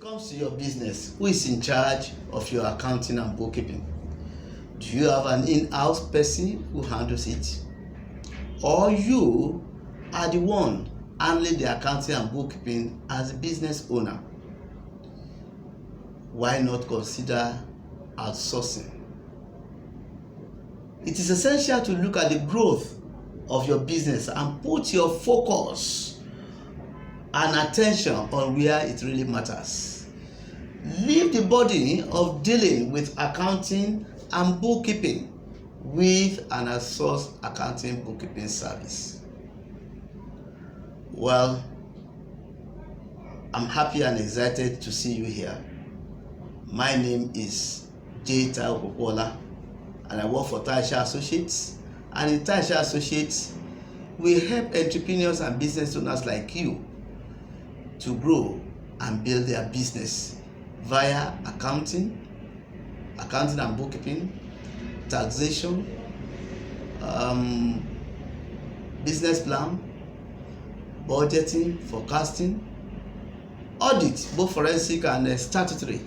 comes to your business, who is in charge of your accounting and bookkeeping? Do you have an in-house person who handles it? Or you are the one handling the accounting and bookkeeping as a business owner? Why not consider outsourcing? It is essential to look at the growth of your business and put your focus and attention on where it really matters. Leave the burden of dealing with accounting and bookkeeping with an outsourced accounting bookkeeping service. Well, I'm happy and excited to see you here. My name is J. Taiwo Popola, and I work for Taisha Associates. And in Taisha Associates, we help entrepreneurs and business owners like you to grow and build their business via accounting and bookkeeping, taxation, business plan, budgeting, forecasting, audit, both forensic and statutory,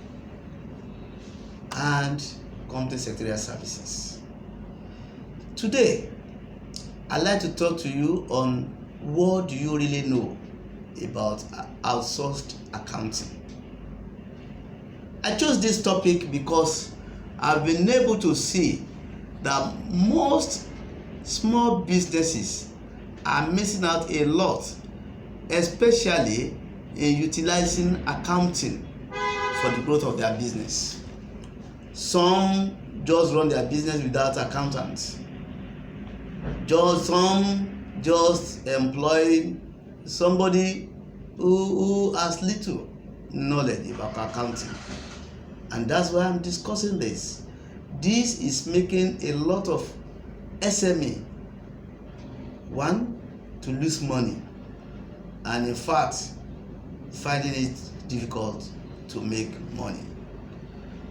and company secretarial services. Today, I'd like to talk to you on what do you really know about outsourced accounting. I chose this topic because I've been able to see that most small businesses are missing out a lot, especially in utilizing accounting for the growth of their business. Some just run their business without accountants. Some just employ somebody who has little knowledge about accounting. And that's why I'm discussing this. This is making a lot of SME, one, to lose money, and in fact, finding it difficult to make money.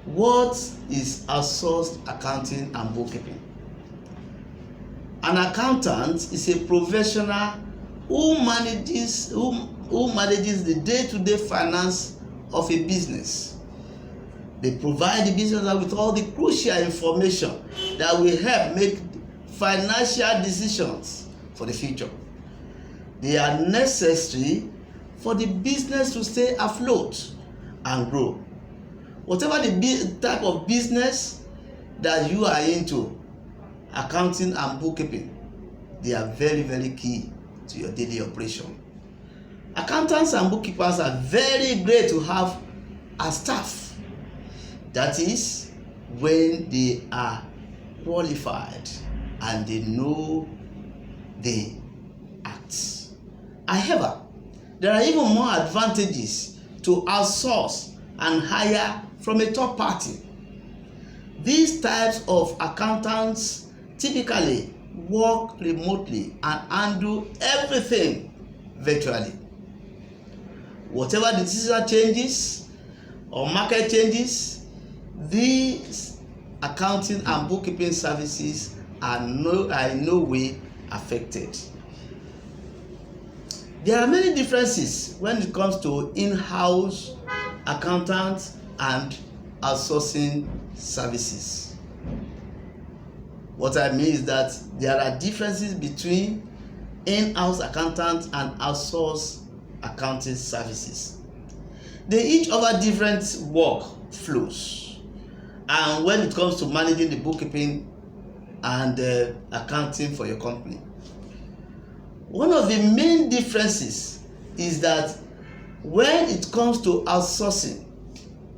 What is outsourced accounting and bookkeeping? An accountant is a professional who manages the day-to-day finance of a business. They provide the business with all the crucial information that will help make financial decisions for the future. They are necessary for the business to stay afloat and grow. Whatever the type of business that you are into, accounting and bookkeeping, they are very, very key to your daily operation. Accountants and bookkeepers are very great to have as staff. That is, when they are qualified and they know the acts. However, there are even more advantages to outsource and hire from a third party. These types of accountants typically work remotely and handle everything virtually. Whatever the seasonal changes or market changes, these accounting and bookkeeping services are in no way affected. There are many differences when it comes to in-house accountants and outsourcing services. What I mean is that there are differences between in-house accountants and outsourced accounting services. They each offer different work flows. And when it comes to managing the bookkeeping and accounting for your company, one of the main differences is that when it comes to outsourcing,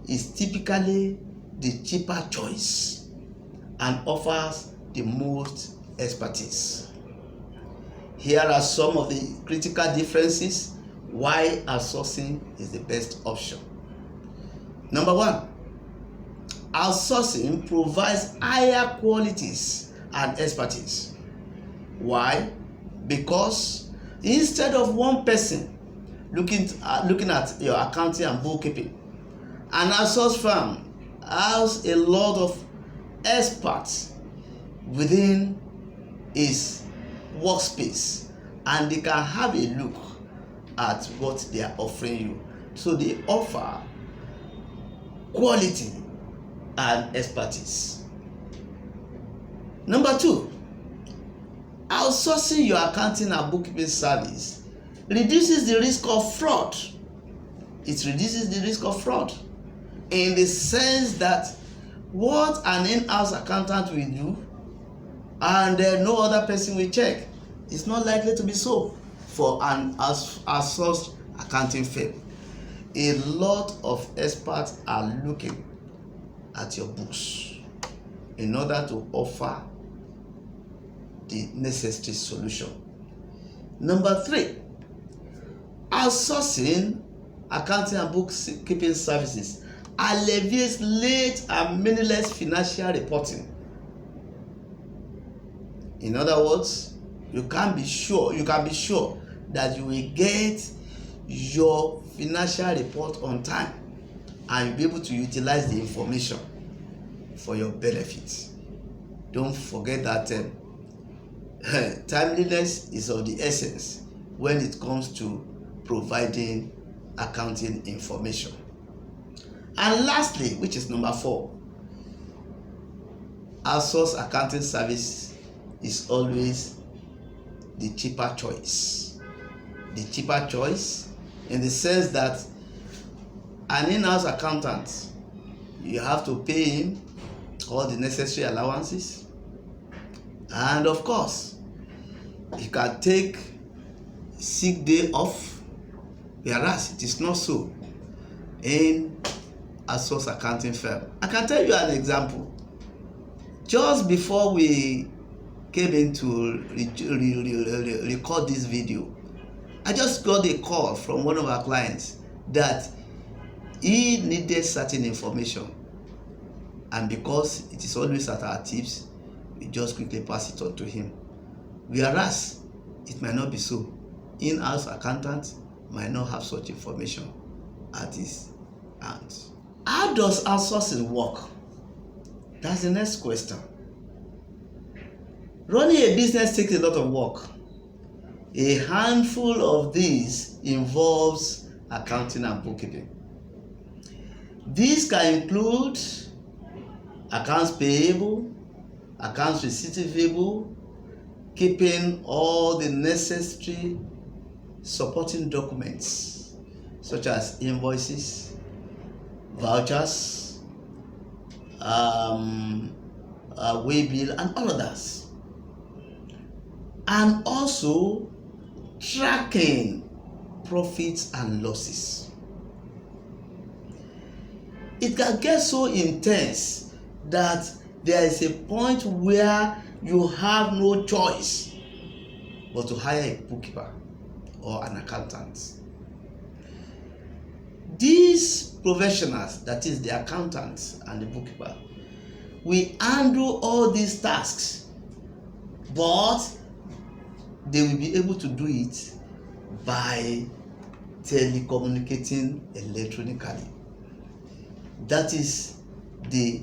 it's typically the cheaper choice and offers the most expertise. Here are some of the critical differences why outsourcing is the best option. Number one, outsourcing provides higher qualities and expertise. Why? Because instead of one person looking at your accounting and bookkeeping, an outsourced firm has a lot of experts within its workspace, and they can have a look at what they are offering you. So they offer quality and expertise. Number 2, outsourcing your accounting and bookkeeping service reduces the risk of fraud. It reduces the risk of fraud in the sense that what an in-house accountant will do and no other person will check is not likely to be so for an outsourced accounting firm. A lot of experts are looking at your books in order to offer the necessary solution. Number 3, outsourcing accounting and bookkeeping services alleviates late and meaningless financial reporting. In other words, you can be sure that you will get your financial report on time and you'll be able to utilize the information for your benefit. Don't forget that timeliness is of the essence when it comes to providing accounting information. And lastly, which is number 4, outsourced accounting service is always the cheaper choice. The cheaper choice in the sense that an in-house accountant, you have to pay him all the necessary allowances, and of course you can take sick day off, whereas it is not so in a source accounting firm. I can tell you an example. Just before we came in to record this video, I just got a call from one of our clients that he needed certain information, and because it is always at our tips, we just quickly pass it on to him, whereas it might not be so. In-house accountant might not have such information at his hands. How does outsourcing work? That's the next question. Running a business takes a lot of work. A handful of these involves accounting and bookkeeping. These can include accounts payable, accounts receivable, keeping all the necessary supporting documents such as invoices, vouchers, waybill, and all others, and also tracking profits and losses. It can get so intense that there is a point where you have no choice but to hire a bookkeeper or an accountant. These professionals, that is the accountants and the bookkeeper, will handle all these tasks, but they will be able to do it by telecommunicating electronically. That is the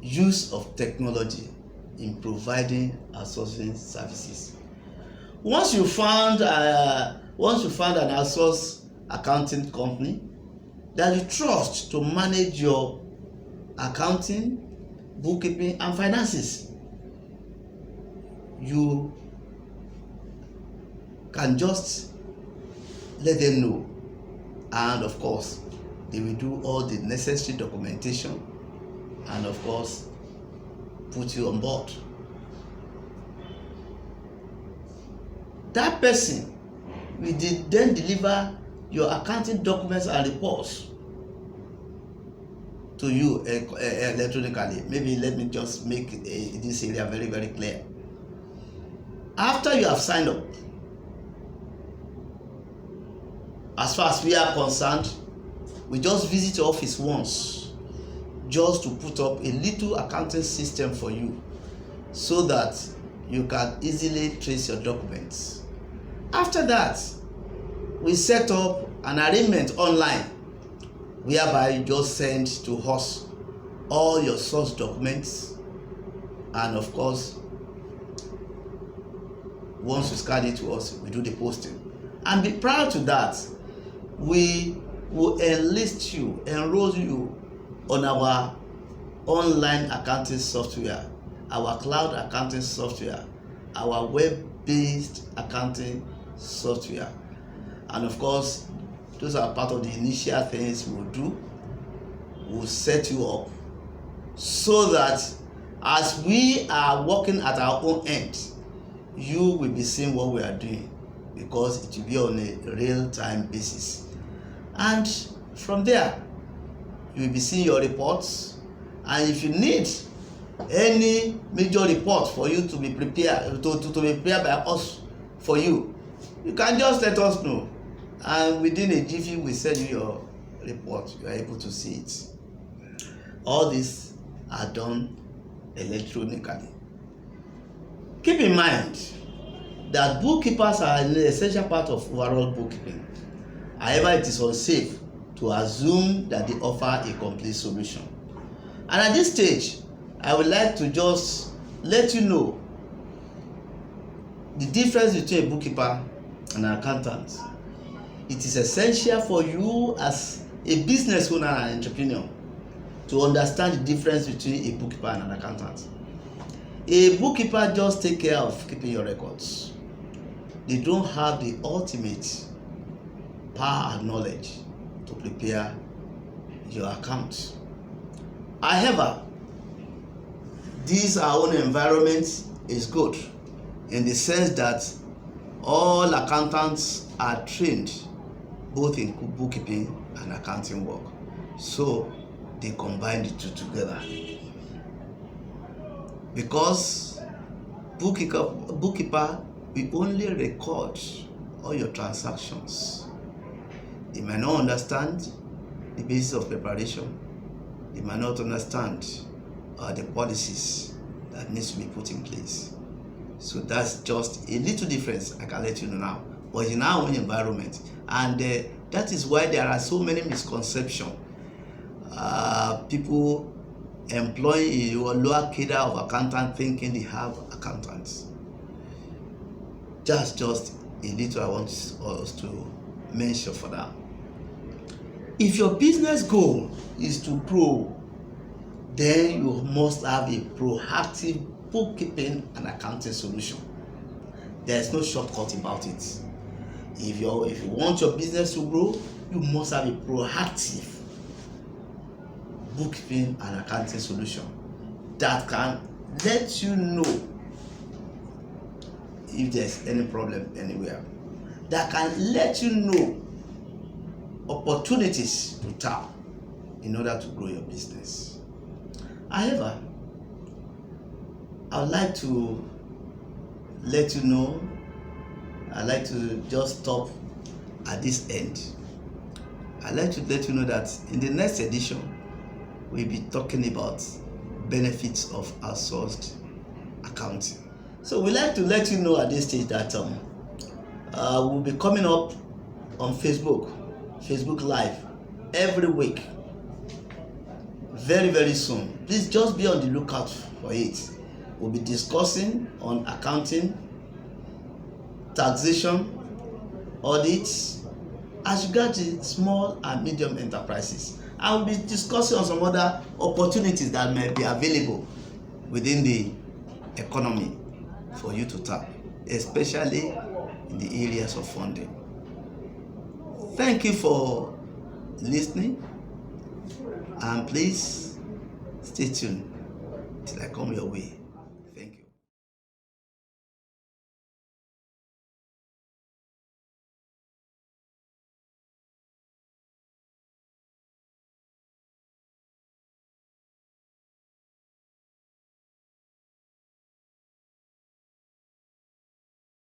use of technology in providing outsourcing services. Once you found an outsourced accounting company that you trust to manage your accounting, bookkeeping, and finances, you can just let them know, and of course they will do all the necessary documentation and of course put you on board. That person will then deliver your accounting documents and reports to you electronically. Maybe let me just make this area very, very clear. After you have signed up, as far as we are concerned, we just visit your office once just to put up a little accounting system for you so that you can easily trace your documents. After that, we set up an arrangement online whereby you just send to us all your source documents, and of course once you scan it to us, we do the posting. And prior to that, we will enlist you, enroll you on our online accounting software, our cloud accounting software, our web-based accounting software. And of course, those are part of the initial things we'll do. We'll set you up so that as we are working at our own end, you will be seeing what we are doing, because it will be on a real-time basis. And from there, you will be seeing your reports. And if you need any major report for you to be prepared, to be prepared by us for you, you can just let us know. And within a jiffy, we send you your report. You are able to see it. All these are done electronically. Keep in mind that bookkeepers are an essential part of overall bookkeeping. However, it is unsafe to assume that they offer a complete solution. And at this stage, I would like to just let you know the difference between a bookkeeper and an accountant. It is essential for you as a business owner and entrepreneur to understand the difference between a bookkeeper and an accountant. A bookkeeper just takes care of keeping your records. They don't have the ultimate power and knowledge to prepare your account. However, this our own environment is good in the sense that all accountants are trained both in bookkeeping and accounting work, so they combine the two together. Because bookkeeper will only record all your transactions. They might not understand the basis of preparation. They might not understand the policies that needs to be put in place. So that's just a little difference I can let you know now. But in our own environment, and that is why there are so many misconceptions. People employing a lower cadre of accountant thinking they have accountants. Just a little I want us to mention for that. If your business goal is to grow, then you must have a proactive bookkeeping and accounting solution. There is no shortcut about it. If you want your business to grow, you must have a proactive bookkeeping and accounting solution that can let you know if there's any problem anywhere, that can let you know opportunities to tap in order to grow your business. However, I would like to let you know, I'd like to just stop at this end. I'd like to let you know that in the next edition, we'll be talking about benefits of outsourced accounting. So we'd like to let you know at this stage that we'll be coming up on Facebook Live every week, very, very soon. Please just be on the lookout for it. We'll be discussing on accounting, taxation, audits, as regards to small and medium enterprises. I will be discussing on some other opportunities that may be available within the economy for you to tap, especially in the areas of funding. Thank you for listening, and please stay tuned till I come your way.